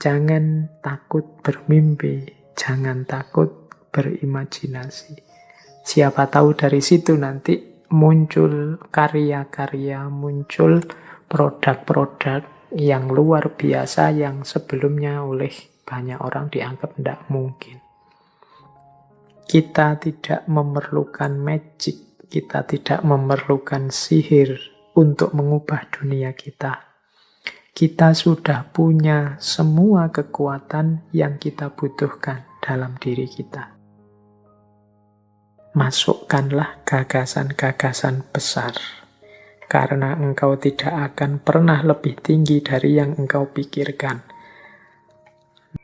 jangan takut bermimpi, jangan takut berimajinasi. Siapa tahu dari situ nanti muncul karya-karya, muncul produk-produk yang luar biasa yang sebelumnya oleh banyak orang dianggap tidak mungkin. Kita tidak memerlukan magic, kita tidak memerlukan sihir untuk mengubah dunia kita. Kita sudah punya semua kekuatan yang kita butuhkan dalam diri kita. Masukkanlah gagasan-gagasan besar, karena engkau tidak akan pernah lebih tinggi dari yang engkau pikirkan.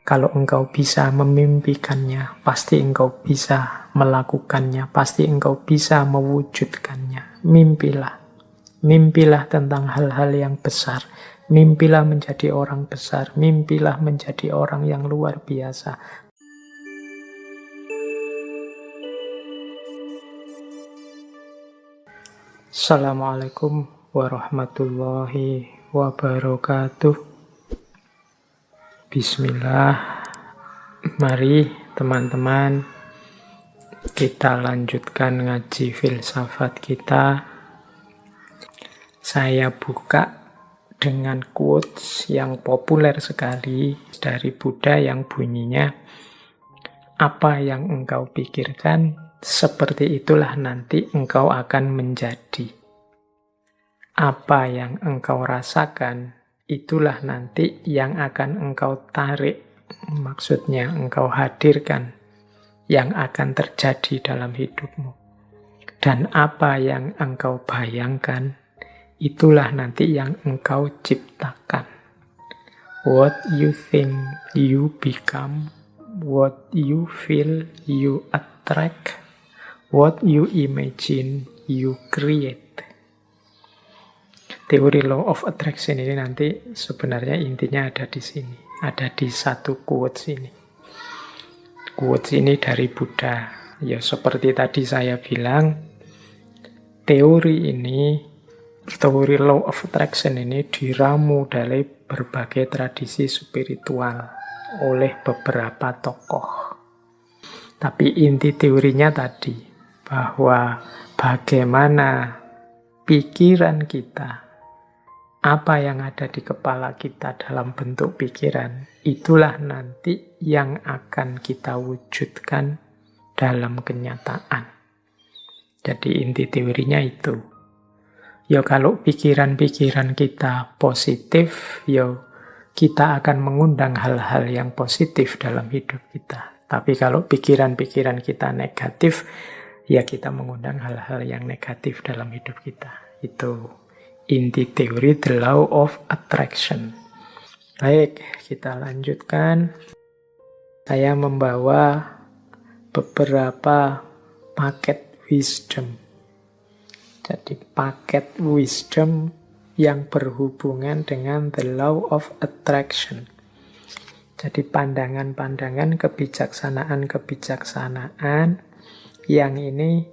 Kalau engkau bisa memimpikannya, pasti engkau bisa melakukannya, pasti engkau bisa mewujudkannya. Mimpilah. Mimpilah tentang hal-hal yang besar. Mimpilah menjadi orang besar. Mimpilah menjadi orang yang luar biasa. Assalamualaikum warahmatullahi wabarakatuh. Bismillah. Mari teman-teman kita lanjutkan ngaji filsafat kita. Saya buka dengan quotes yang populer sekali dari Buddha yang bunyinya, apa yang engkau pikirkan, seperti itulah nanti engkau akan menjadi. Apa yang engkau rasakan, itulah nanti yang akan engkau tarik. Maksudnya engkau hadirkan yang akan terjadi dalam hidupmu. Dan apa yang engkau bayangkan, itulah nanti yang engkau ciptakan. What you think, you become. What you feel, you attract. What you imagine, you create. Teori law of attraction ini nanti sebenarnya intinya ada di sini. Ada di satu quotes ini. Quotes ini dari Buddha. Ya seperti tadi saya bilang, teori law of attraction ini diramu dari berbagai tradisi spiritual oleh beberapa tokoh. Tapi inti teorinya tadi, bahwa bagaimana pikiran kita, apa yang ada di kepala kita dalam bentuk pikiran, itulah nanti yang akan kita wujudkan dalam kenyataan. Jadi inti teorinya itu. Ya kalau pikiran-pikiran kita positif, ya kita akan mengundang hal-hal yang positif dalam hidup kita. Tapi kalau pikiran-pikiran kita negatif, ya kita mengundang hal-hal yang negatif dalam hidup kita. Itu inti teori the law of attraction. Baik, kita lanjutkan. Saya membawa beberapa paket wisdom. Jadi paket wisdom yang berhubungan dengan the law of attraction. Jadi pandangan-pandangan kebijaksanaan-kebijaksanaan yang ini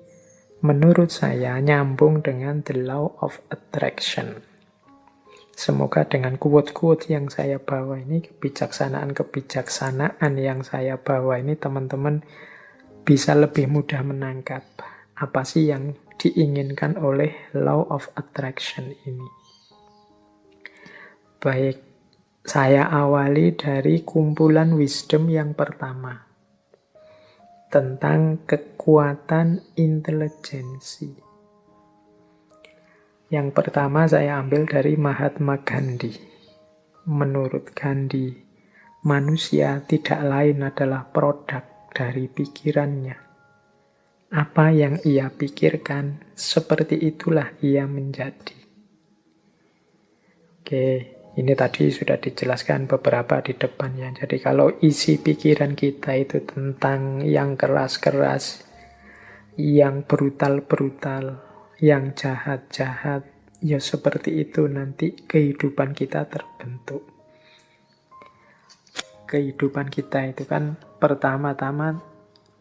menurut saya nyambung dengan the law of attraction. Semoga dengan quote-quote yang saya bawa ini, kebijaksanaan-kebijaksanaan yang saya bawa ini, teman-teman bisa lebih mudah menangkap apa sih yang diinginkan oleh law of attraction ini. Baik, saya awali dari kumpulan wisdom yang pertama. Tentang kekuatan intelijensi. Yang pertama saya ambil dari Mahatma Gandhi. Menurut Gandhi, manusia tidak lain adalah produk dari pikirannya. Apa yang ia pikirkan, seperti itulah ia menjadi. Oke, ini tadi sudah dijelaskan beberapa di depannya. Jadi kalau isi pikiran kita itu tentang yang keras-keras, yang brutal-brutal, yang jahat-jahat, ya seperti itu nanti kehidupan kita terbentuk. Kehidupan kita itu kan pertama-tama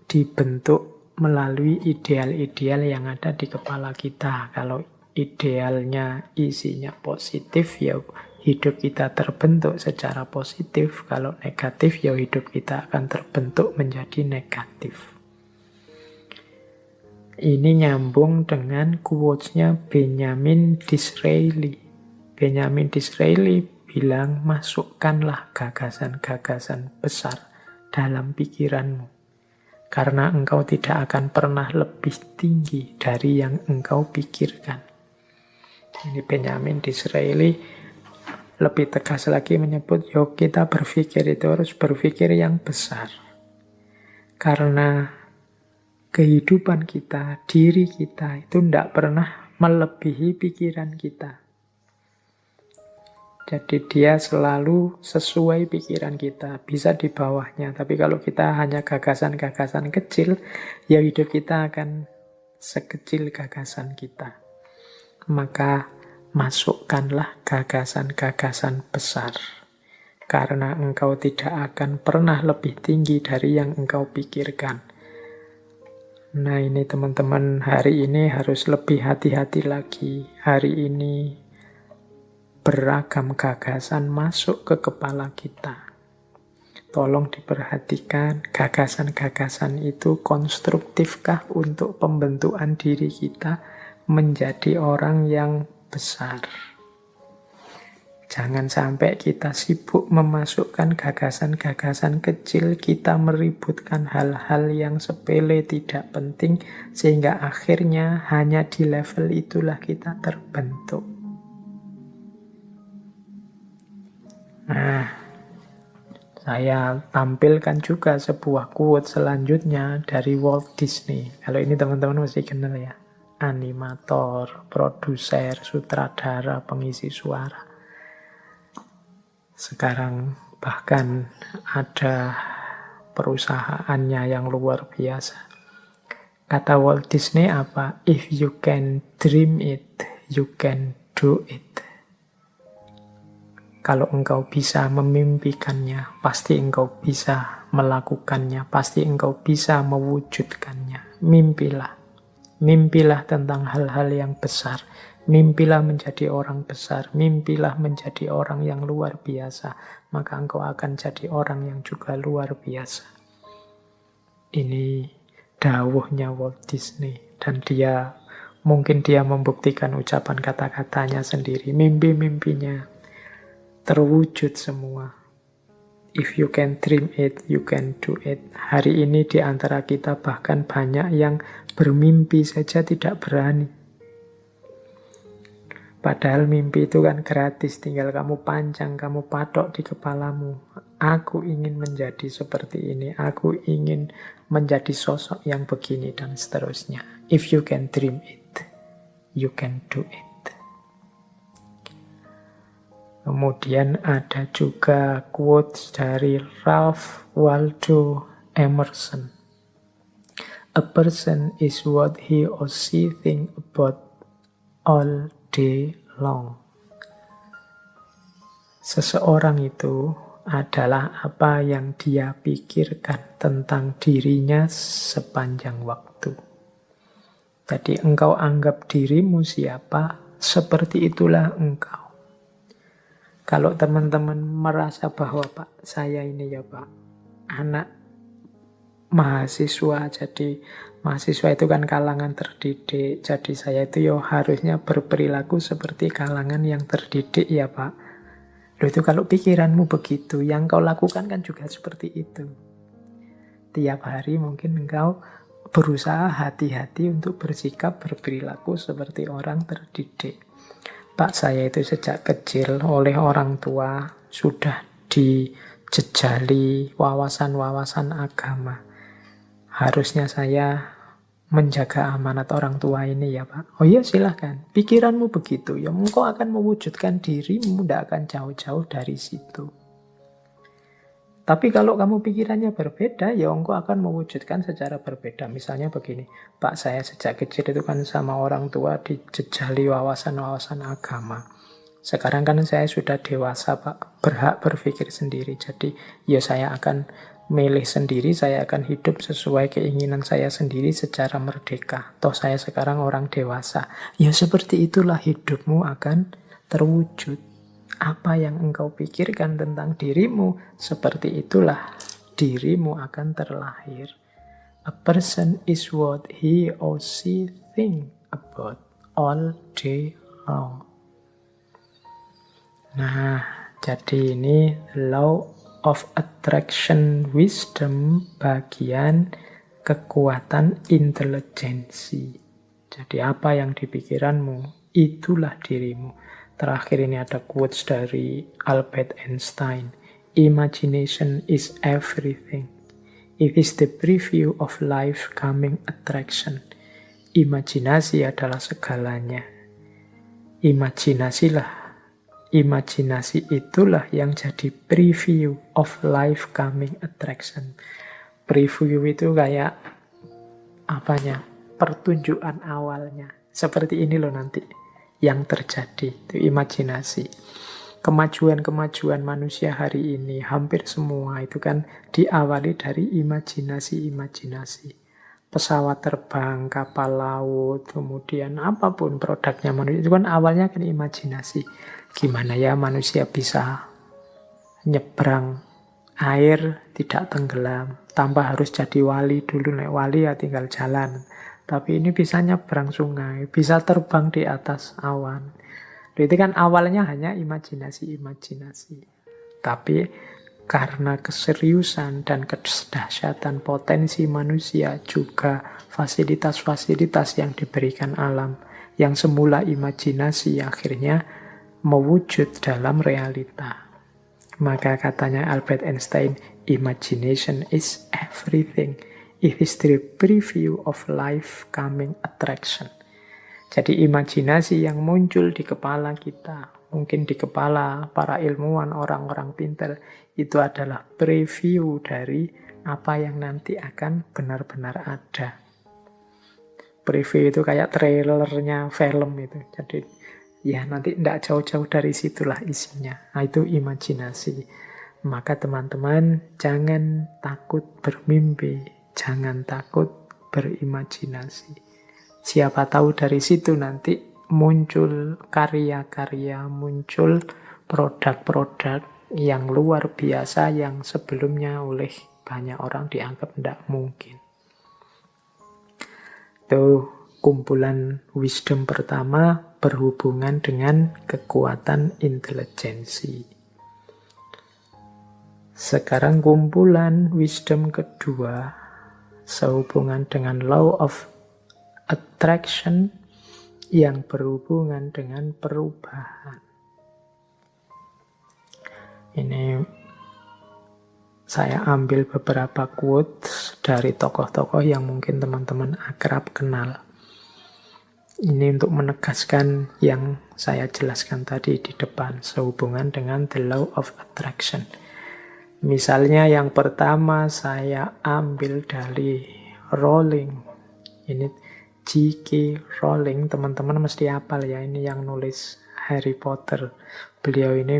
dibentuk melalui ideal-ideal yang ada di kepala kita. Kalau idealnya isinya positif, ya hidup kita terbentuk secara positif. Kalau negatif, ya hidup kita akan terbentuk menjadi negatif. Ini nyambung dengan quotes-nya Benjamin Disraeli. Benjamin Disraeli bilang, masukkanlah gagasan-gagasan besar dalam pikiranmu. Karena engkau tidak akan pernah lebih tinggi dari yang engkau pikirkan. Ini Benjamin Disraeli lebih tegas lagi menyebut, yuk kita berpikir itu harus berpikir yang besar. Karena kehidupan kita, diri kita itu tidak pernah melebihi pikiran kita. Jadi dia selalu sesuai pikiran kita, bisa di bawahnya. Tapi kalau kita hanya gagasan-gagasan kecil, ya hidup kita akan sekecil gagasan kita. Maka masukkanlah gagasan-gagasan besar. Karena engkau tidak akan pernah lebih tinggi dari yang engkau pikirkan. Nah ini teman-teman, hari ini harus lebih hati-hati lagi. Hari ini beragam gagasan masuk ke kepala kita. Tolong diperhatikan, gagasan-gagasan itu konstruktifkah untuk pembentukan diri kita menjadi orang yang besar. Jangan sampai kita sibuk memasukkan gagasan-gagasan kecil, kita meributkan hal-hal yang sepele tidak penting, sehingga akhirnya hanya di level itulah kita terbentuk. Nah, saya tampilkan juga sebuah quote selanjutnya dari Walt Disney. Kalau ini teman-teman masih kenal ya. Animator, produser, sutradara, pengisi suara. Sekarang bahkan ada perusahaannya yang luar biasa. Kata Walt Disney apa? If you can dream it, you can do it. Kalau engkau bisa memimpikannya, pasti engkau bisa melakukannya, pasti engkau bisa mewujudkannya. Mimpilah. Mimpilah tentang hal-hal yang besar. Mimpilah menjadi orang besar. Mimpilah menjadi orang yang luar biasa. Maka engkau akan jadi orang yang juga luar biasa. Ini dawuhnya Walt Disney. Dan mungkin dia membuktikan ucapan kata-katanya sendiri. Mimpi-mimpinya terwujud semua. If you can dream it, you can do it. Hari ini di antara kita bahkan banyak yang bermimpi saja tidak berani. Padahal mimpi itu kan gratis, tinggal kamu pancang, kamu patok di kepalamu. Aku ingin menjadi seperti ini, aku ingin menjadi sosok yang begini, dan seterusnya. If you can dream it, you can do it. Kemudian ada juga quotes dari Ralph Waldo Emerson. A person is what he or she think about all day long. Seseorang itu adalah apa yang dia pikirkan tentang dirinya sepanjang waktu. Jadi engkau anggap dirimu siapa, seperti itulah engkau. Kalau teman-teman merasa bahwa Pak, saya ini ya Pak, anak mahasiswa, jadi mahasiswa itu kan kalangan terdidik, jadi saya itu ya harusnya berperilaku seperti kalangan yang terdidik ya Pak. Loh itu kalau pikiranmu begitu, yang kau lakukan kan juga seperti itu. Tiap hari mungkin engkau berusaha hati-hati untuk bersikap, berperilaku seperti orang terdidik. Pak, saya itu sejak kecil oleh orang tua sudah dijejali wawasan-wawasan agama. Harusnya saya menjaga amanat orang tua ini ya Pak. Oh iya silahkan, pikiranmu begitu, ya engkau akan mewujudkan dirimu, tidak akan jauh-jauh dari situ. Tapi kalau kamu pikirannya berbeda, ya engkau akan mewujudkan secara berbeda. Misalnya begini, Pak, saya sejak kecil itu kan sama orang tua dijejali wawasan-wawasan agama. Sekarang kan saya sudah dewasa, Pak, berhak berpikir sendiri. Jadi ya saya akan milih sendiri, saya akan hidup sesuai keinginan saya sendiri secara merdeka. Toh saya sekarang orang dewasa. Ya seperti itulah hidupmu akan terwujud. Apa yang engkau pikirkan tentang dirimu, seperti itulah dirimu akan terlahir. A person is what he or she think about all day long. Nah, jadi ini law of attraction wisdom bagian kekuatan intelijensi. Jadi apa yang dipikiranmu, itulah dirimu. Terakhir ini ada quotes dari Albert Einstein. Imagination is everything. It is the preview of life coming attraction. Imajinasi adalah segalanya. Imajinasi itulah yang jadi preview of life coming attraction. Preview itu kayak pertunjukan awalnya. Seperti ini loh nanti yang terjadi, itu imajinasi. Kemajuan-kemajuan manusia hari ini, hampir semua itu kan diawali dari imajinasi-imajinasi. Pesawat terbang, kapal laut, kemudian apapun produknya manusia, itu kan awalnya kan imajinasi. Gimana ya manusia bisa nyebrang air tidak tenggelam, tanpa harus jadi wali dulu. Nek wali ya tinggal jalan. Tapi ini bisa nyebrang sungai, bisa terbang di atas awan. Itu kan awalnya hanya imajinasi-imajinasi. Tapi karena keseriusan dan kedahsyatan potensi manusia, juga fasilitas-fasilitas yang diberikan alam, yang semula imajinasi akhirnya mewujud dalam realita. Maka katanya Albert Einstein, imagination is everything. It is the preview of life coming attraction. Jadi imajinasi yang muncul di kepala kita, mungkin di kepala para ilmuwan, orang-orang pintar, itu adalah preview dari apa yang nanti akan benar-benar ada. Preview itu kayak trailernya film itu. Jadi ya nanti tidak jauh-jauh dari situlah isinya. Nah, itu imajinasi. Maka teman-teman jangan takut bermimpi, jangan takut berimajinasi. Siapa tahu dari situ nanti muncul karya-karya, muncul produk-produk yang luar biasa yang sebelumnya oleh banyak orang dianggap tidak mungkin. Itu kumpulan wisdom pertama berhubungan dengan kekuatan intelijensi. Sekarang kumpulan wisdom kedua sehubungan dengan law of attraction yang berhubungan dengan perubahan. Ini saya ambil beberapa quotes dari tokoh-tokoh yang mungkin teman-teman akrab kenal. Ini untuk menegaskan yang saya jelaskan tadi di depan sehubungan dengan the law of attraction. Misalnya yang pertama saya ambil dari Rowling. Ini J.K. Rowling, teman-teman mesti hafal ya, ini yang nulis Harry Potter. Beliau ini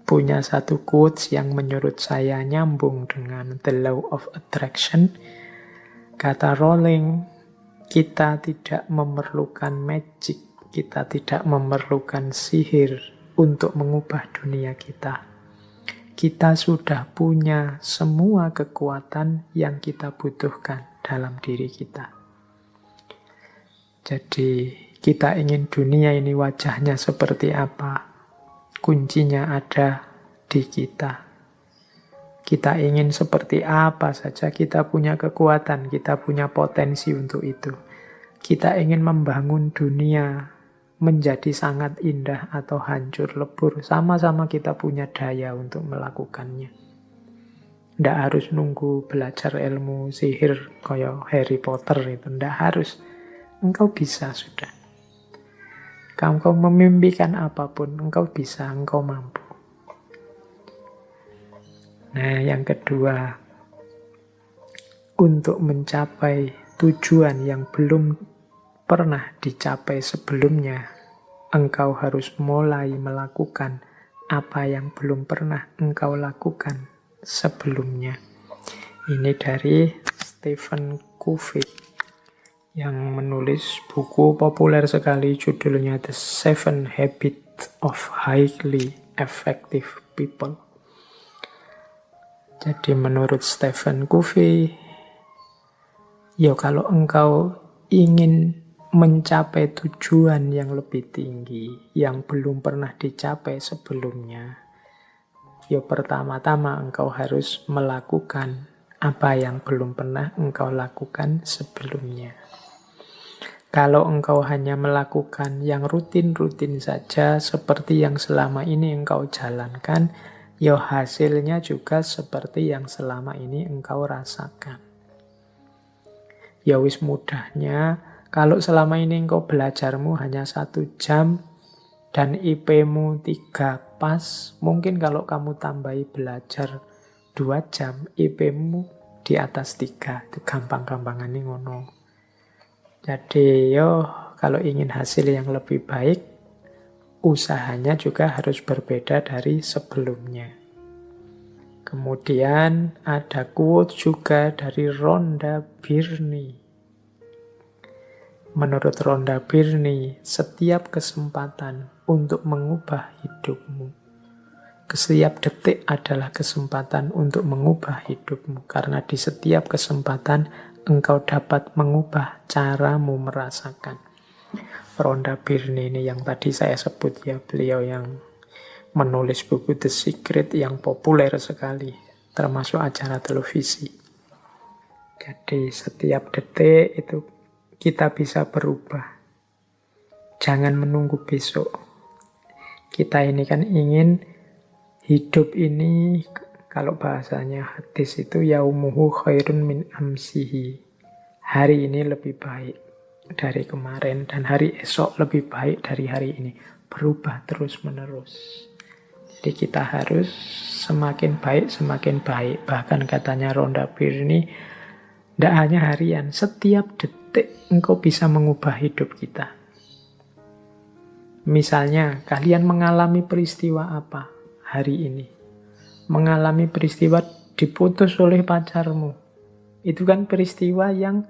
punya satu quotes yang menurut saya nyambung dengan the law of attraction. Kata Rowling, kita tidak memerlukan magic, kita tidak memerlukan sihir untuk mengubah dunia kita. Kita sudah punya semua kekuatan yang kita butuhkan dalam diri kita. Jadi kita ingin dunia ini wajahnya seperti apa? Kuncinya ada di kita. Kita ingin seperti apa saja, kita punya kekuatan, kita punya potensi untuk itu. Kita ingin membangun dunia menjadi sangat indah atau hancur lebur, sama-sama kita punya daya untuk melakukannya. Tidak harus nunggu belajar ilmu sihir kayak Harry Potter itu, tidak harus. Engkau bisa sudah. Engkau memimpikan apapun, engkau bisa, engkau mampu. Nah, yang kedua, untuk mencapai tujuan yang belum pernah dicapai sebelumnya, engkau harus mulai melakukan apa yang belum pernah engkau lakukan sebelumnya. Ini dari Stephen Covey yang menulis buku populer sekali judulnya The 7 Habits of highly effective people. Jadi menurut Stephen Covey, ya kalau engkau ingin mencapai tujuan yang lebih tinggi, yang belum pernah dicapai sebelumnya, ya pertama-tama engkau harus melakukan apa yang belum pernah engkau lakukan sebelumnya. Kalau engkau hanya melakukan yang rutin-rutin saja seperti yang selama ini engkau jalankan, ya hasilnya juga seperti yang selama ini engkau rasakan. Ya wis mudahnya, kalau selama ini engkau belajarmu hanya 1 jam dan IP-mu 3 pas, mungkin kalau kamu tambahi belajar 2 jam, IP-mu di atas 3. Itu gampang-gampangan ini ngono. Jadi kalau ingin hasil yang lebih baik, usahanya juga harus berbeda dari sebelumnya. Kemudian ada quote juga dari Rhonda Byrne. Menurut Rhonda Byrne, setiap kesempatan untuk mengubah hidupmu, setiap detik adalah kesempatan untuk mengubah hidupmu. Karena di setiap kesempatan engkau dapat mengubah caramu merasakan. Rhonda Byrne ini yang tadi saya sebut ya, beliau yang menulis buku The Secret yang populer sekali, termasuk acara televisi. Jadi setiap detik itu kita bisa berubah. Jangan menunggu besok. Kita ini kan ingin hidup ini, kalau bahasanya hadis itu yaumuhu khairun min amsihi. Hari ini lebih baik dari kemarin dan hari esok lebih baik dari hari ini. Berubah terus-menerus. Jadi kita harus semakin baik, semakin baik. Bahkan katanya Rhonda Byrne, tidak hanya harian, setiap detik engkau bisa mengubah hidup kita. Misalnya, kalian mengalami peristiwa apa hari ini? Mengalami peristiwa diputus oleh pacarmu. Itu kan peristiwa yang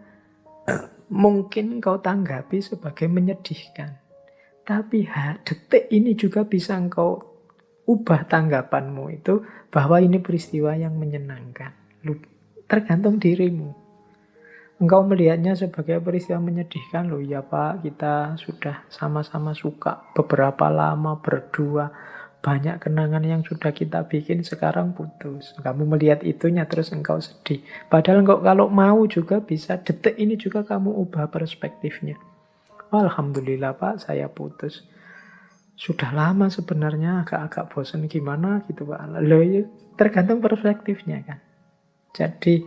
mungkin kau tanggapi sebagai menyedihkan. Tapi detik ini juga bisa engkau ubah tanggapanmu itu bahwa ini peristiwa yang menyenangkan. Tergantung dirimu. Engkau melihatnya sebagai peristiwa menyedihkan. Loh ya Pak, kita sudah sama-sama suka beberapa lama berdua. Banyak kenangan yang sudah kita bikin sekarang putus. Kamu melihat itunya terus engkau sedih. Padahal engkau kalau mau juga bisa detik ini juga kamu ubah perspektifnya. Alhamdulillah Pak, saya putus. Sudah lama sebenarnya, agak-agak bosan gimana gitu Pak. Loh ya, tergantung perspektifnya kan. Jadi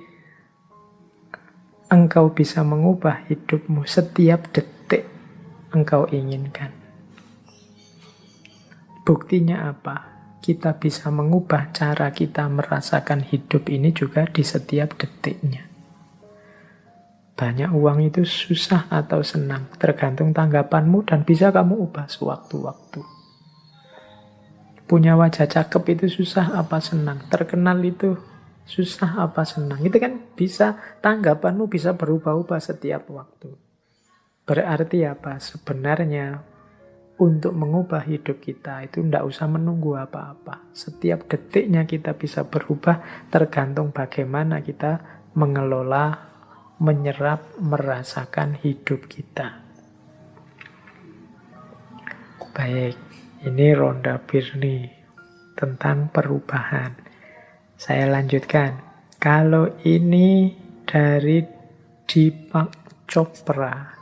engkau bisa mengubah hidupmu setiap detik engkau inginkan. Buktinya apa? Kita bisa mengubah cara kita merasakan hidup ini juga di setiap detiknya. Banyak uang itu susah atau senang, tergantung tanggapanmu dan bisa kamu ubah sewaktu-waktu. Punya wajah cakep itu susah apa senang, terkenal itu susah apa senang. Itu kan bisa, tanggapanmu bisa berubah-ubah setiap waktu. Berarti apa? Sebenarnya untuk mengubah hidup kita itu tidak usah menunggu apa-apa. Setiap detiknya kita bisa berubah tergantung bagaimana kita mengelola, menyerap, merasakan hidup kita. Baik, ini Rhonda Byrne tentang perubahan. Saya lanjutkan. Kalau ini dari Deepak Chopra.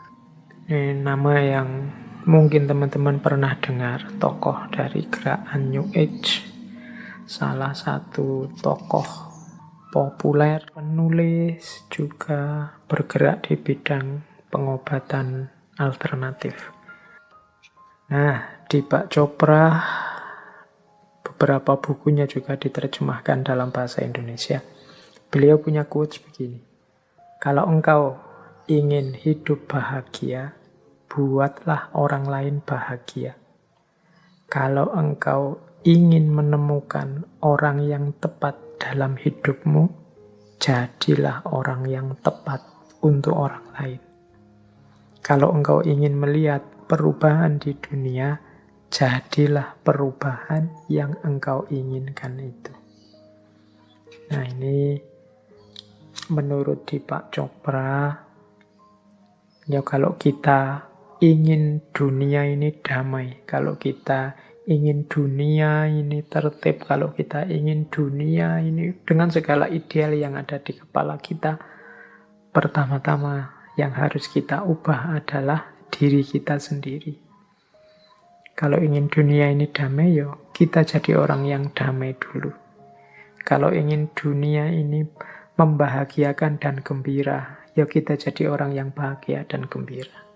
Ini nama yang mungkin teman-teman pernah dengar, tokoh dari gerakan New Age. Salah satu tokoh populer, penulis, juga bergerak di bidang pengobatan alternatif. Nah, Deepak Chopra, beberapa bukunya juga diterjemahkan dalam bahasa Indonesia. Beliau punya quotes begini. Kalau engkau ingin hidup bahagia, buatlah orang lain bahagia. Kalau engkau ingin menemukan orang yang tepat dalam hidupmu, jadilah orang yang tepat untuk orang lain. Kalau engkau ingin melihat perubahan di dunia, jadilah perubahan yang engkau inginkan itu. Nah, ini menurut Deepak Chopra, ya kalau kita ingin dunia ini damai, kalau kita ingin dunia ini tertib, kalau kita ingin dunia ini dengan segala ideal yang ada di kepala kita, pertama-tama yang harus kita ubah adalah diri kita sendiri. Kalau ingin dunia ini damai, yo kita jadi orang yang damai dulu. Kalau ingin dunia ini membahagiakan dan gembira, ya kita jadi orang yang bahagia dan gembira.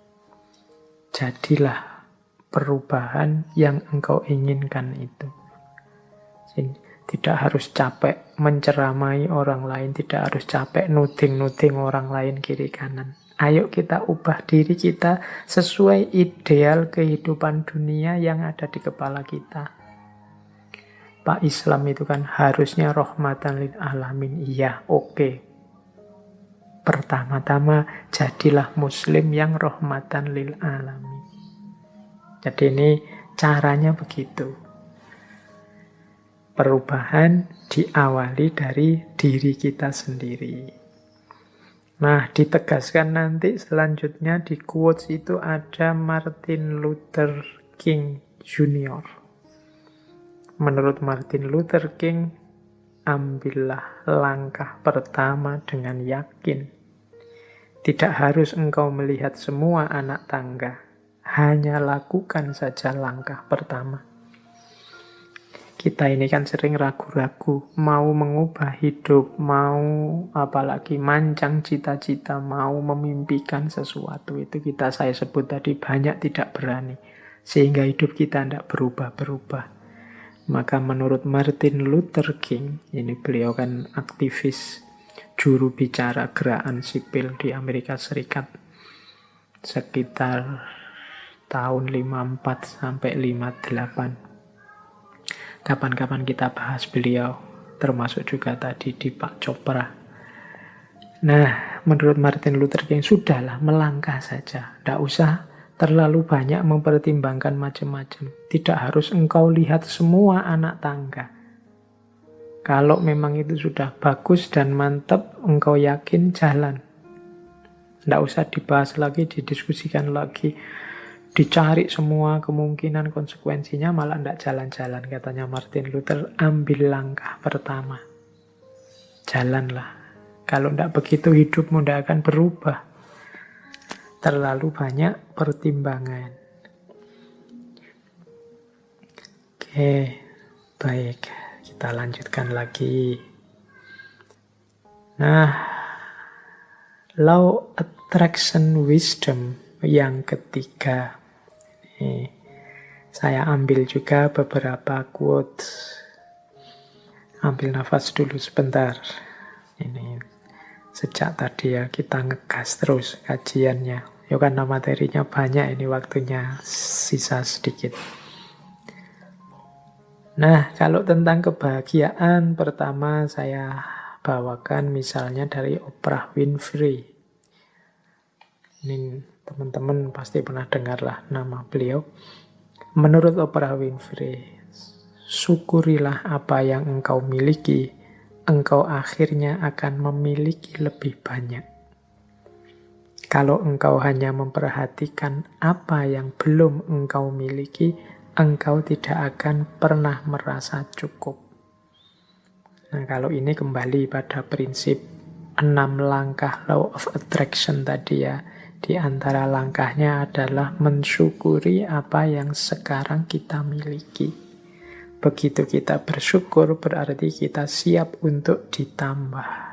Jadilah perubahan yang engkau inginkan itu. Tidak harus capek menceramai orang lain, tidak harus capek nuding-nuding orang lain kiri kanan. Ayo kita ubah diri kita sesuai ideal kehidupan dunia yang ada di kepala kita. Pak, Islam itu kan harusnya rahmatan lil alamin. Iya, oke. Pertama-tama jadilah muslim yang rahmatan lil alamin. Jadi ini caranya begitu. Perubahan diawali dari diri kita sendiri. Nah, ditegaskan nanti selanjutnya di quotes itu ada Martin Luther King Jr. Menurut Martin Luther King, ambillah langkah pertama dengan yakin. Tidak harus engkau melihat semua anak tangga. Hanya lakukan saja langkah pertama. Kita ini kan sering ragu-ragu, mau mengubah hidup, mau apalagi mancang cita-cita, mau memimpikan sesuatu. Itu saya sebut tadi banyak tidak berani. Sehingga hidup kita tidak berubah-berubah. Maka menurut Martin Luther King, ini beliau kan aktivis juru bicara gerakan sipil di Amerika Serikat, sekitar tahun 54 sampai 58. Kapan-kapan kita bahas beliau, termasuk juga tadi Deepak Chopra. Nah, menurut Martin Luther King, sudahlah melangkah saja. Tidak usah terlalu banyak mempertimbangkan macam-macam. Tidak harus engkau lihat semua anak tangga. Kalau memang itu sudah bagus dan mantap, engkau yakin, jalan. Tidak usah dibahas lagi, didiskusikan lagi. Dicari semua kemungkinan konsekuensinya, malah tidak jalan-jalan. Katanya Martin Luther, ambil langkah pertama. Jalanlah. Kalau tidak begitu hidupmu tidak akan berubah. Terlalu banyak pertimbangan. Oke, baik. Kita lanjutkan lagi. Nah, law attraction wisdom yang ketiga. Saya ambil juga beberapa quotes. Ambil nafas dulu sebentar. Ini sejak tadi ya kita ngegas terus kajiannya. Ya karena materinya banyak, ini waktunya sisa sedikit. Nah, kalau tentang kebahagiaan, pertama saya bawakan misalnya dari Oprah Winfrey. Ini teman-teman pasti pernah dengarlah nama beliau. Menurut Oprah Winfrey, syukurilah apa yang engkau miliki, engkau akhirnya akan memiliki lebih banyak. Kalau engkau hanya memperhatikan apa yang belum engkau miliki, engkau tidak akan pernah merasa cukup. Nah, kalau ini kembali pada prinsip 6 langkah law of attraction tadi ya. Di antara langkahnya adalah mensyukuri apa yang sekarang kita miliki. Begitu kita bersyukur, berarti kita siap untuk ditambah.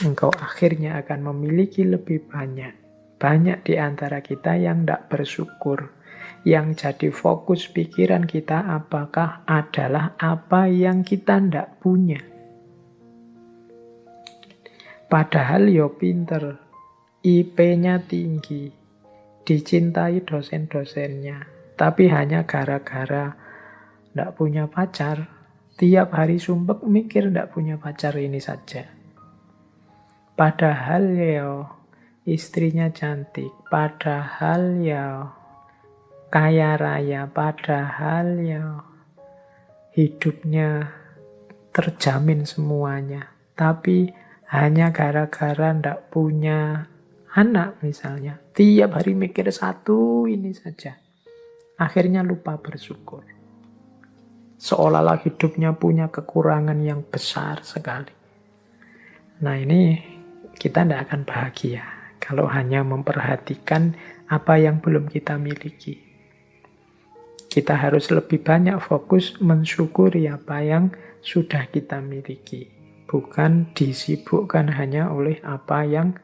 Engkau akhirnya akan memiliki lebih banyak. Banyak di antara kita yang tidak bersyukur. Yang jadi fokus pikiran kita apakah adalah apa yang kita tidak punya. Padahal yo pinter. IP-nya tinggi, dicintai dosen-dosennya, tapi hanya gara-gara tidak punya pacar, tiap hari sumpek mikir tidak punya pacar ini saja. Padahal ya istrinya cantik, padahal ya kaya raya, padahal ya hidupnya terjamin semuanya. Tapi hanya gara-gara ndak punya anak misalnya, tiap hari mikir satu ini saja. Akhirnya lupa bersyukur. Seolah-olah hidupnya punya kekurangan yang besar sekali. Nah ini kita tidak akan bahagia kalau hanya memperhatikan apa yang belum kita miliki. Kita harus lebih banyak fokus mensyukuri apa yang sudah kita miliki. Bukan disibukkan hanya oleh apa yang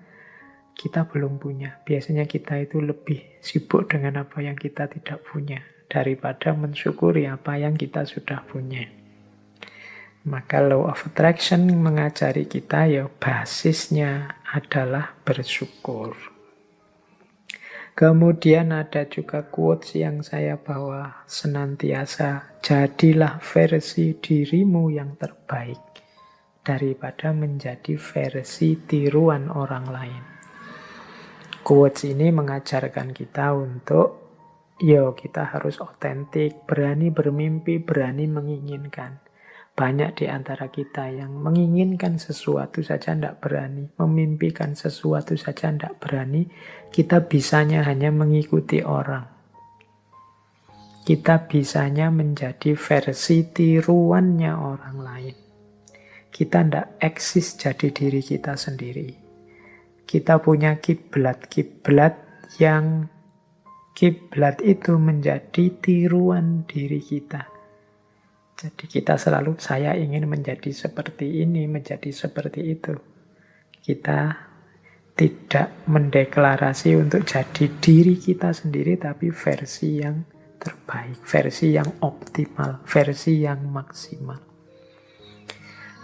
kita belum punya. Biasanya kita itu lebih sibuk dengan apa yang kita tidak punya daripada mensyukuri apa yang kita sudah punya. Maka law of attraction mengajari kita ya basisnya adalah bersyukur. Kemudian ada juga quotes yang saya bawa senantiasa, jadilah versi dirimu yang terbaik daripada menjadi versi tiruan orang lain. Quotes ini mengajarkan kita untuk kita harus otentik, berani bermimpi, berani menginginkan. Banyak di antara kita yang menginginkan sesuatu saja tidak berani, memimpikan sesuatu saja tidak berani. Kita bisanya hanya mengikuti orang. Kita bisanya menjadi versi tiruannya orang lain. Kita tidak eksis jadi diri kita sendiri. Kita punya kiblat yang kiblat itu menjadi tiruan diri kita. Jadi kita selalu, saya ingin menjadi seperti ini, menjadi seperti itu. Kita tidak mendeklarasi untuk jadi diri kita sendiri, tapi versi yang terbaik, versi yang optimal, versi yang maksimal.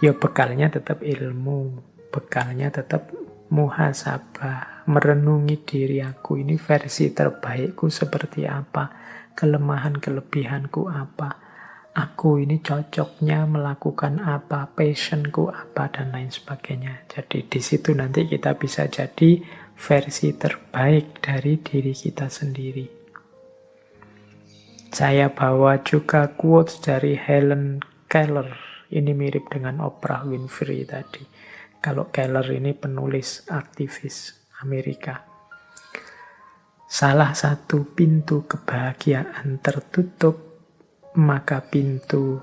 Ya bekalnya tetap ilmu, bekalnya tetap muhasabah, merenungi diri aku, ini versi terbaikku seperti apa, kelemahan-kelebihanku apa, aku ini cocoknya melakukan apa, passionku apa, dan lain sebagainya. Jadi di situ nanti kita bisa jadi versi terbaik dari diri kita sendiri. Saya bawa juga quotes dari Helen Keller. Ini mirip dengan Oprah Winfrey tadi. Kalau Keller ini penulis aktivis Amerika. Salah satu pintu kebahagiaan tertutup, maka pintu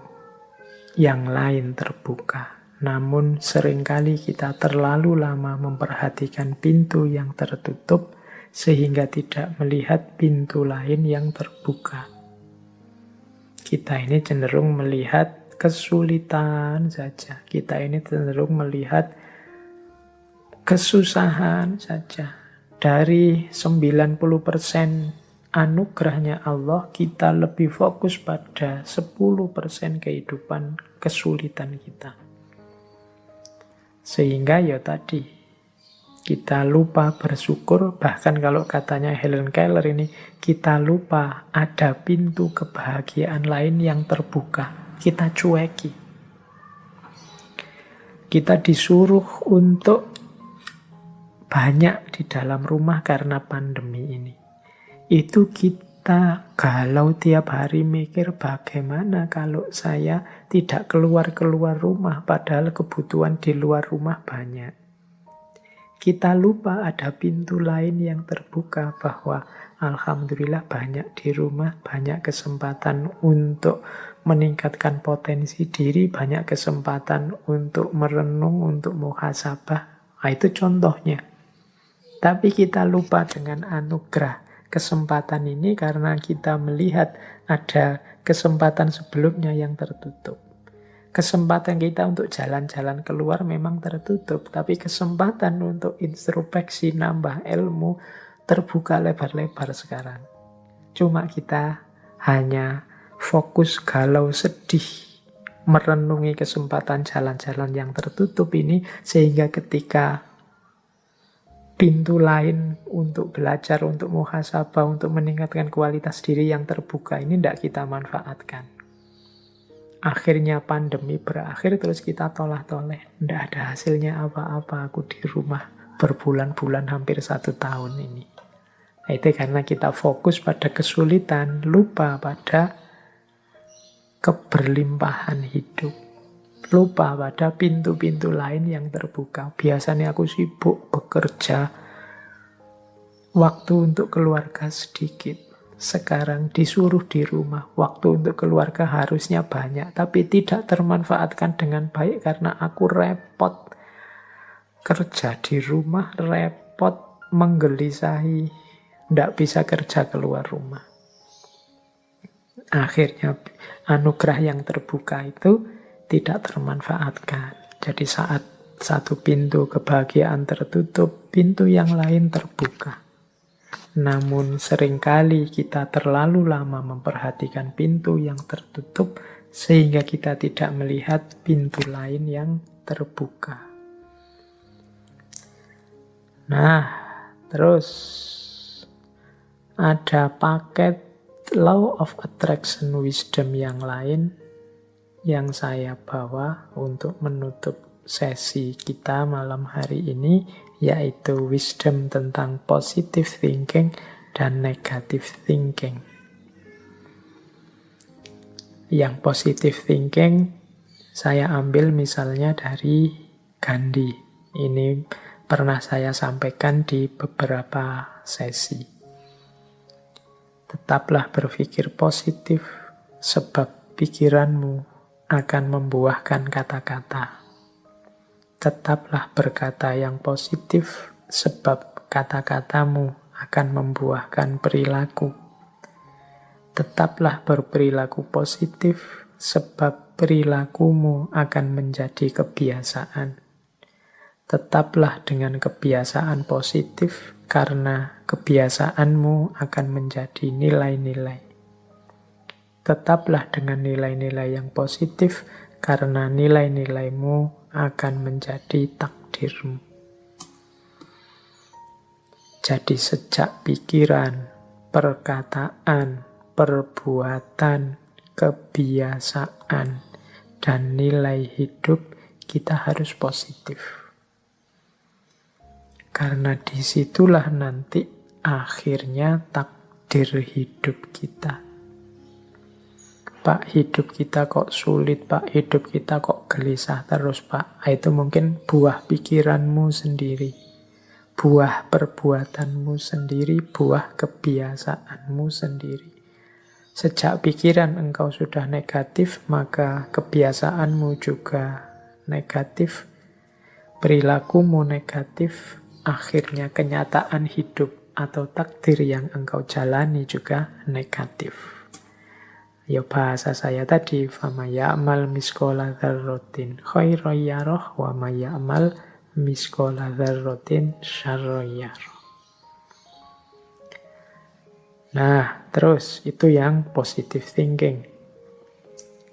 yang lain terbuka. Namun seringkali kita terlalu lama memperhatikan pintu yang tertutup sehingga tidak melihat pintu lain yang terbuka. Kita ini cenderung melihat kesulitan saja. Kita ini cenderung melihat kesusahan saja. Dari 90% anugerahnya Allah, kita lebih fokus pada 10% kehidupan kesulitan kita. Sehingga ya tadi, kita lupa bersyukur, bahkan kalau katanya Helen Keller ini, kita lupa ada pintu kebahagiaan lain yang terbuka. Kita cueki. Kita disuruh untuk banyak di dalam rumah karena pandemi ini. Itu kita galau tiap hari mikir bagaimana kalau saya tidak keluar-keluar rumah padahal kebutuhan di luar rumah banyak. Kita lupa ada pintu lain yang terbuka bahwa alhamdulillah banyak di rumah, banyak kesempatan untuk meningkatkan potensi diri, banyak kesempatan untuk merenung, untuk muhasabah. Nah, itu contohnya. Tapi kita lupa dengan anugerah kesempatan ini karena kita melihat ada kesempatan sebelumnya yang tertutup. Kesempatan kita untuk jalan-jalan keluar memang tertutup, tapi kesempatan untuk introspeksi, nambah ilmu, terbuka lebar-lebar sekarang. Cuma kita hanya fokus galau sedih, merenungi kesempatan jalan-jalan yang tertutup ini, sehingga ketika pintu lain untuk belajar, untuk muhasabah, untuk meningkatkan kualitas diri yang terbuka ini tidak kita manfaatkan. Akhirnya pandemi berakhir terus kita tolah-toleh. Tidak ada hasilnya apa-apa aku di rumah berbulan-bulan hampir 1 tahun ini. Itu karena kita fokus pada kesulitan, lupa pada keberlimpahan hidup. Lupa pada pintu-pintu lain yang terbuka. Biasanya aku sibuk bekerja, waktu untuk keluarga sedikit. Sekarang disuruh di rumah, waktu untuk keluarga harusnya banyak, tapi tidak termanfaatkan dengan baik karena aku repot kerja di rumah, repot menggelisahi, tidak bisa kerja keluar rumah. Akhirnya anugerah yang terbuka itu tidak termanfaatkan. Jadi saat satu pintu kebahagiaan tertutup, pintu yang lain terbuka. Namun seringkali kita terlalu lama memperhatikan pintu yang tertutup sehingga kita tidak melihat pintu lain yang terbuka. Nah, terus ada paket Law of Attraction Wisdom yang lain yang saya bawa untuk menutup sesi kita malam hari ini, yaitu wisdom tentang positive thinking dan negative thinking. Yang positive thinking saya ambil misalnya dari Gandhi. Ini pernah saya sampaikan di beberapa sesi. Tetaplah berpikir positif, sebab pikiranmu akan membuahkan kata-kata. Tetaplah berkata yang positif, sebab kata-katamu akan membuahkan perilaku. Tetaplah berperilaku positif, sebab perilakumu akan menjadi kebiasaan. Tetaplah dengan kebiasaan positif, karena kebiasaanmu akan menjadi nilai-nilai. Tetaplah dengan nilai-nilai yang positif, karena nilai-nilaimu akan menjadi takdirmu. Jadi sejak pikiran, perkataan, perbuatan, kebiasaan, dan nilai hidup kita harus positif. Karena disitulah nanti akhirnya takdir hidup kita. Pak, hidup kita kok sulit, Pak, hidup kita kok gelisah terus, Pak. Itu mungkin buah pikiranmu sendiri, buah perbuatanmu sendiri, buah kebiasaanmu sendiri. Sejak pikiran engkau sudah negatif, maka kebiasaanmu juga negatif, perilakumu negatif, akhirnya kenyataan hidup atau takdir yang engkau jalani juga negatif. Ya bahasa saya tadi, fama ya'mal miskola dzarratin khairan yarah wa ma ya'mal miskola dzarratin syarran yarah. Nah, terus itu yang positive thinking.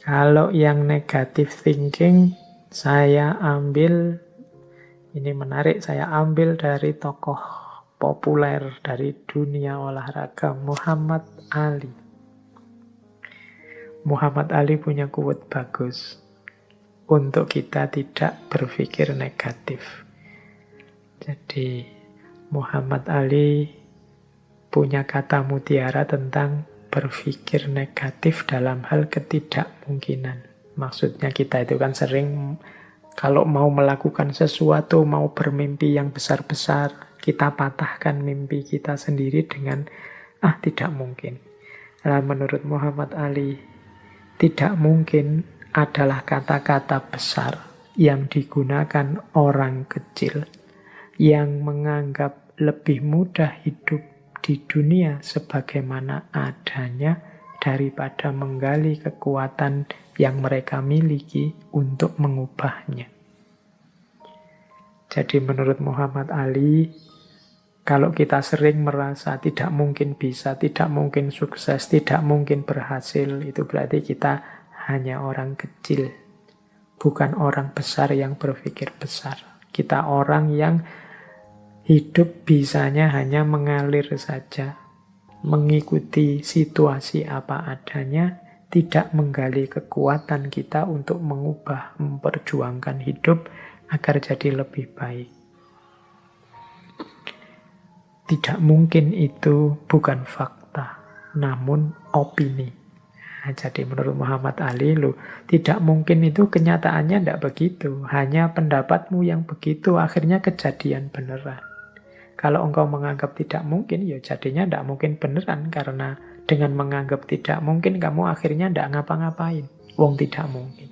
Kalau yang negative thinking, saya ambil, ini menarik, saya ambil dari tokoh populer dari dunia olahraga, Muhammad Ali. Muhammad Ali punya quote bagus untuk kita tidak berpikir negatif. Jadi Muhammad Ali punya kata mutiara tentang berpikir negatif dalam hal ketidakmungkinan. Maksudnya kita itu kan sering kalau mau melakukan sesuatu, mau bermimpi yang besar-besar, kita patahkan mimpi kita sendiri dengan tidak mungkin. Nah, menurut Muhammad Ali, tidak mungkin adalah kata-kata besar yang digunakan orang kecil yang menganggap lebih mudah hidup di dunia sebagaimana adanya daripada menggali kekuatan yang mereka miliki untuk mengubahnya. Jadi menurut Muhammad Ali, kalau kita sering merasa tidak mungkin bisa, tidak mungkin sukses, tidak mungkin berhasil, itu berarti kita hanya orang kecil, bukan orang besar yang berpikir besar. Kita orang yang hidup bisanya hanya mengalir saja, mengikuti situasi apa adanya, tidak menggali kekuatan kita untuk mengubah, memperjuangkan hidup agar jadi lebih baik. Tidak mungkin itu bukan fakta, namun opini. Nah, jadi menurut Muhammad Ali, tidak mungkin itu kenyataannya tidak begitu. Hanya pendapatmu yang begitu, akhirnya kejadian beneran. Kalau engkau menganggap tidak mungkin, ya jadinya tidak mungkin beneran. Karena dengan menganggap tidak mungkin, kamu akhirnya tidak ngapa-ngapain. Wong tidak mungkin.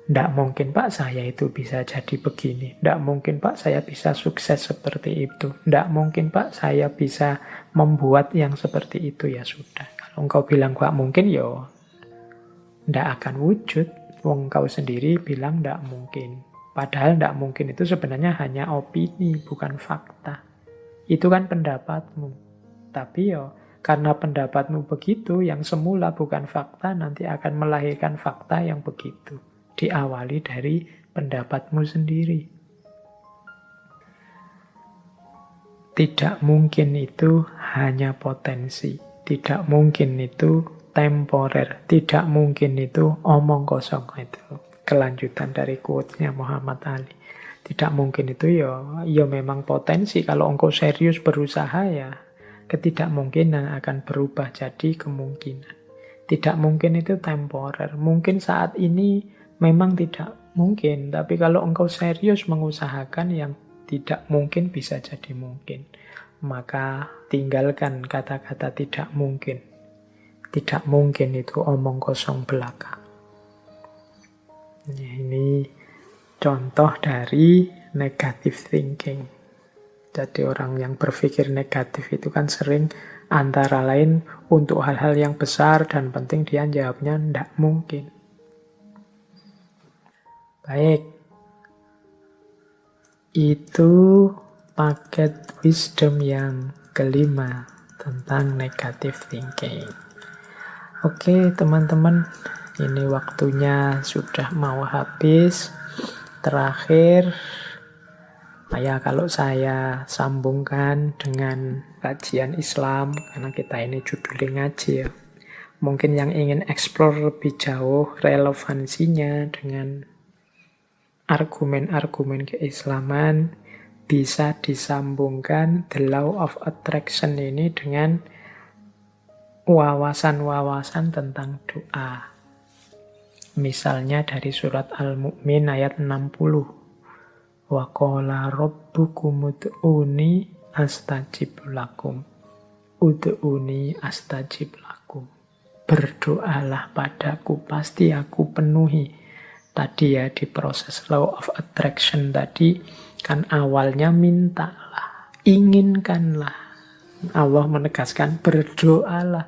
Tidak mungkin Pak saya itu bisa jadi begini. Tidak mungkin Pak saya bisa sukses seperti itu. Tidak mungkin Pak saya bisa membuat yang seperti itu. Ya sudah. Kalau engkau bilang Pak mungkin ya tidak akan wujud. Wong kau sendiri bilang tidak mungkin. Padahal tidak mungkin itu sebenarnya hanya opini, bukan fakta. Itu kan pendapatmu. Tapi ya karena pendapatmu begitu, yang semula bukan fakta nanti akan melahirkan fakta yang begitu. Diawali dari pendapatmu sendiri. Tidak mungkin itu hanya potensi. Tidak mungkin itu temporer. Tidak mungkin itu omong kosong. Itu kelanjutan dari quotes-nya Muhammad Ali. Tidak mungkin itu ya memang potensi. Kalau engkau serius berusaha ya ketidakmungkinan akan berubah jadi kemungkinan. Tidak mungkin itu temporer. Mungkin saat ini memang tidak mungkin, tapi kalau engkau serius mengusahakan yang tidak mungkin bisa jadi mungkin. Maka tinggalkan kata-kata tidak mungkin. Tidak mungkin itu omong kosong belaka. Ini contoh dari negative thinking. Jadi orang yang berpikir negatif itu kan sering antara lain untuk hal-hal yang besar dan penting dia jawabnya tidak mungkin. Baik, itu paket wisdom yang kelima tentang negative thinking. Oke teman-teman, ini waktunya sudah mau habis. Terakhir, ya kalau saya sambungkan dengan kajian Islam, karena kita ini judulnya ngaji ya. Mungkin yang ingin explore lebih jauh relevansinya dengan argumen-argumen keislaman, bisa disambungkan the law of attraction ini dengan wawasan-wawasan tentang doa. Misalnya dari surat Al-Mu'min ayat 60. Wa qala rabbukum ud'uni astajib lakum. Ud'uni astajib lakum. Berdoalah padaku, pasti aku penuhi. Tadi ya di proses law of attraction tadi kan awalnya mintalah, inginkanlah. Allah menegaskan berdoalah.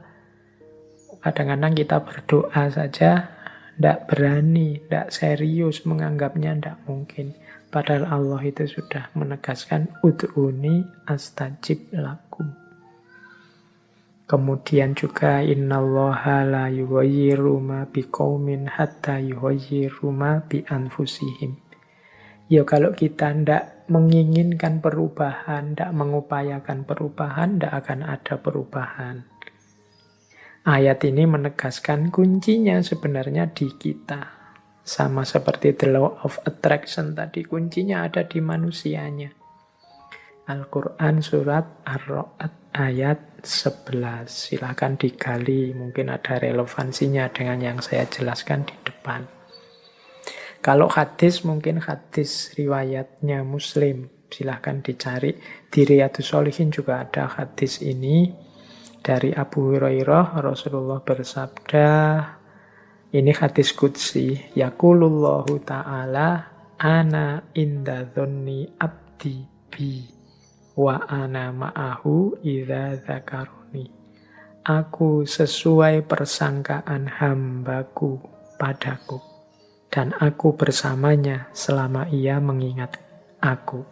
Kadang-kadang kita berdoa saja tidak berani, tidak serius menganggapnya tidak mungkin. Padahal Allah itu sudah menegaskan ud'uni astajib lakum. Kemudian juga innallaha la yughayyiru ma biqaumin hatta yughayyiru ma bi anfusihim. Ya kalau kita tidak menginginkan perubahan, tidak mengupayakan perubahan, tidak akan ada perubahan. Ayat ini menegaskan kuncinya sebenarnya di kita. Sama seperti the law of attraction tadi, kuncinya ada di manusianya. Al-Quran surat Ar-Ra'd ayat 11. Silahkan digali, mungkin ada relevansinya dengan yang saya jelaskan di depan. Kalau hadis, mungkin hadis riwayatnya Muslim. Silahkan dicari. Di Riyadhus Shalihin juga ada hadis ini. Dari Abu Hurairah, Rasulullah bersabda, ini hadis qudsi, yaqulullahu ta'ala, ana inda dhonni abdi bi. Wa ana ma'ahu idza dzakaruni. Aku sesuai persangkaan hambaku padaku. Dan aku bersamanya selama ia mengingat aku.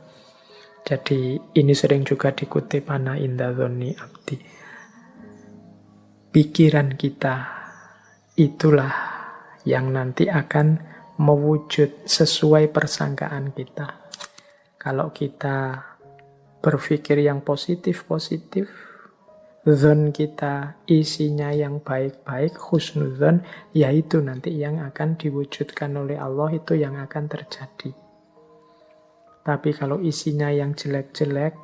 Jadi ini sering juga dikutip ana inda dhonni abdi. Pikiran kita itulah yang nanti akan mewujud sesuai persangkaan kita. Kalau kita berpikir yang positif-positif, zon kita isinya yang baik-baik, husnuzon, yaitu nanti yang akan diwujudkan oleh Allah, itu yang akan terjadi. Tapi kalau isinya yang jelek-jelek,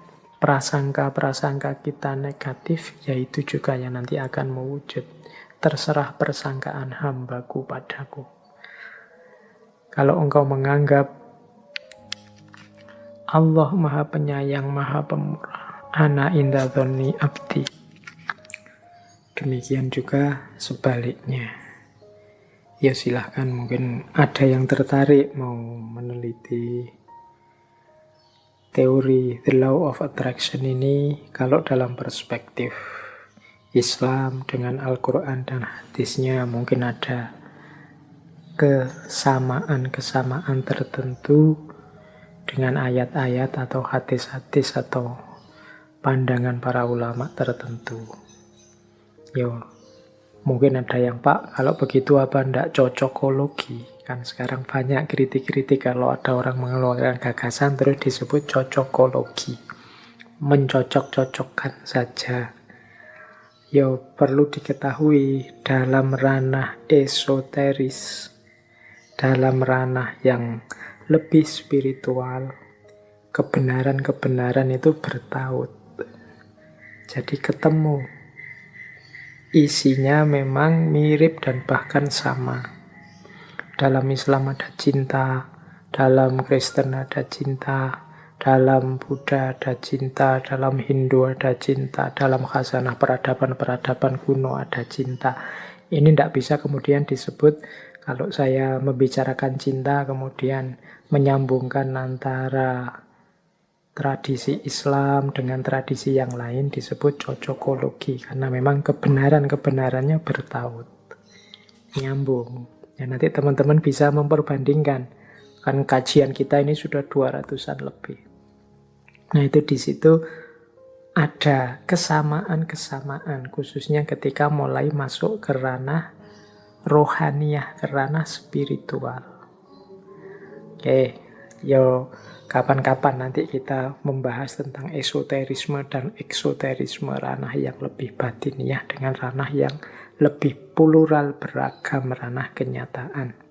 prasangka-prasangka kita negatif, yaitu juga yang nanti akan mewujud. Terserah persangkaan hambaku padaku. Kalau engkau menganggap Allah Maha Penyayang, Maha Pemurah, ana inda dzonni abdi, demikian juga sebaliknya. Ya silahkan, mungkin ada yang tertarik mau meneliti teori The Law of Attraction ini. Kalau dalam perspektif Islam dengan Al-Quran dan hadisnya mungkin ada kesamaan-kesamaan tertentu dengan ayat-ayat atau hadis-hadis atau pandangan para ulama tertentu. Yo, mungkin ada yang, Pak, kalau begitu apa ndak cocokologi? Kan sekarang banyak kritik-kritik kalau ada orang mengeluarkan gagasan terus disebut cocokologi. Mencocok-cocokkan saja. Yo, perlu diketahui dalam ranah esoteris, dalam ranah yang lebih spiritual, kebenaran-kebenaran itu bertaut. Jadi ketemu. Isinya memang mirip dan bahkan sama. Dalam Islam ada cinta, dalam Kristen ada cinta, dalam Buddha ada cinta, dalam Hindu ada cinta, dalam khasanah peradaban-peradaban kuno ada cinta. Ini tidak bisa kemudian disebut, kalau saya membicarakan cinta kemudian menyambungkan antara tradisi Islam dengan tradisi yang lain, disebut cocokologi. Karena memang kebenaran-kebenarannya bertaut, nyambung. Ya, nanti teman-teman bisa memperbandingkan. Kan kajian kita ini sudah 200-an lebih. Nah, itu di situ ada kesamaan-kesamaan, khususnya ketika mulai masuk ke ranah rohaniyah, ke ranah spiritual. Oke, yo kapan-kapan nanti kita membahas tentang esoterisme dan eksoterisme, ranah yang lebih batiniah dengan ranah yang lebih plural, beragam, ranah kenyataan.